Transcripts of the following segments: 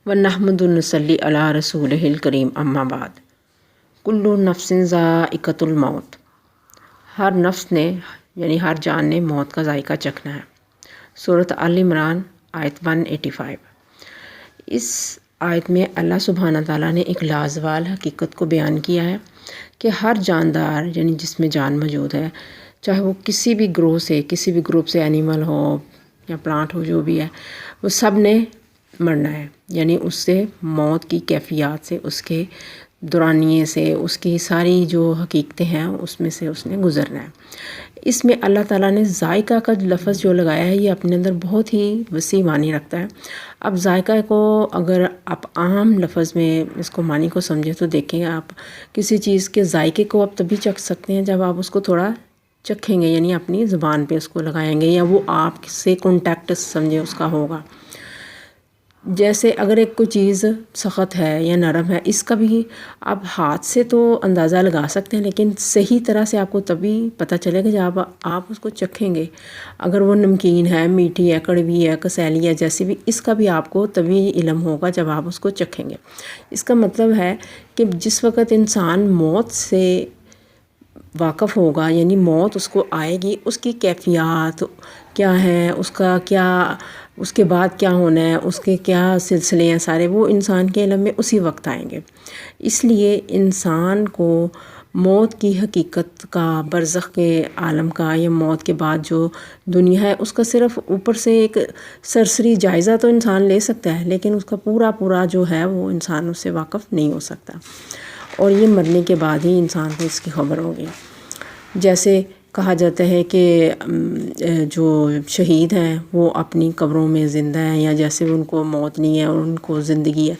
ونحمد ونصلی علی رسولہ الکریم اما بعد کل نفس ذائقۃ الموت، ہر نفس نے یعنی ہر جان نے موت کا ذائقہ چکھنا ہے۔ سورۃ آل عمران آیت 185۔ اس آیت میں اللہ سبحانہ تعالیٰ نے ایک لازوال حقیقت کو بیان کیا ہے کہ ہر جاندار یعنی جس میں جان موجود ہے، چاہے وہ کسی بھی گروہ سے، کسی بھی گروپ سے، اینیمل ہو یا پلانٹ ہو، جو بھی ہے، وہ سب نے مرنا ہے۔ یعنی اس سے موت کی کیفیات سے، اس کے دورانیے سے، اس کی ساری جو حقیقتیں ہیں اس میں سے اس نے گزرنا ہے۔ اس میں اللہ تعالیٰ نے ذائقہ کا لفظ جو لگایا ہے، یہ اپنے اندر بہت ہی وسیع معنی رکھتا ہے۔ اب ذائقہ کو اگر آپ عام لفظ میں اس کو معنی کو سمجھیں تو دیکھیں، آپ کسی چیز کے ذائقے کو آپ تبھی چکھ سکتے ہیں جب آپ اس کو تھوڑا چکھیں گے، یعنی اپنی زبان پہ اس کو لگائیں گے، یا وہ آپ سے کانٹیکٹ سمجھیں اس کا ہوگا۔ جیسے اگر ایک کوئی چیز سخت ہے یا نرم ہے، اس کا بھی آپ ہاتھ سے تو اندازہ لگا سکتے ہیں، لیکن صحیح طرح سے آپ کو تبھی پتہ چلے گا جب آپ اس کو چکھیں گے۔ اگر وہ نمکین ہے، میٹھی ہے، کڑوی ہے، کسیلی ہے، جیسی بھی، اس کا بھی آپ کو تبھی علم ہوگا جب آپ اس کو چکھیں گے۔ اس کا مطلب ہے کہ جس وقت انسان موت سے واقف ہوگا، یعنی موت اس کو آئے گی، اس کی کیفیات کیا ہیں، اس کا کیا، اس کے بعد کیا ہونا ہے، اس کے کیا سلسلے ہیں، سارے وہ انسان کے علم میں اسی وقت آئیں گے۔ اس لیے انسان کو موت کی حقیقت کا، برزخ کے عالم کا، یا موت کے بعد جو دنیا ہے، اس کا صرف اوپر سے ایک سرسری جائزہ تو انسان لے سکتا ہے، لیکن اس کا پورا جو ہے وہ انسان اس سے واقف نہیں ہو سکتا، اور یہ مرنے کے بعد ہی انسان کو اس کی خبر ہوگی۔ جیسے کہا جاتا ہے کہ جو شہید ہیں وہ اپنی قبروں میں زندہ ہیں، یا جیسے ان کو موت نہیں ہے اور ان کو زندگی ہے،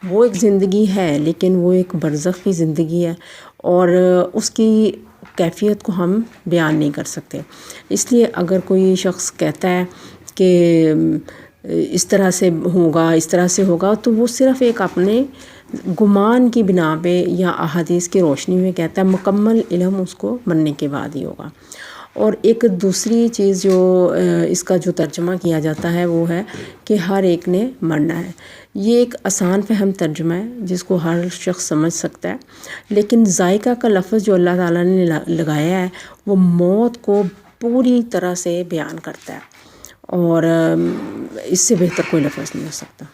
وہ ایک زندگی ہے لیکن وہ ایک برزخ کی زندگی ہے، اور اس کی کیفیت کو ہم بیان نہیں کر سکتے۔ اس لیے اگر کوئی شخص کہتا ہے کہ اس طرح سے ہوگا، اس طرح سے ہوگا، تو وہ صرف ایک اپنے گمان کی بنا پہ یا احادیث کی روشنی میں کہتا ہے، مکمل علم اس کو مرنے کے بعد ہی ہوگا۔ اور ایک دوسری چیز جو اس کا جو ترجمہ کیا جاتا ہے وہ ہے کہ ہر ایک نے مرنا ہے۔ یہ ایک آسان فہم ترجمہ ہے جس کو ہر شخص سمجھ سکتا ہے، لیکن ذائقہ کا لفظ جو اللہ تعالیٰ نے لگایا ہے وہ موت کو پوری طرح سے بیان کرتا ہے، اور اس سے بہتر کوئی لفظ نہیں ہو سکتا۔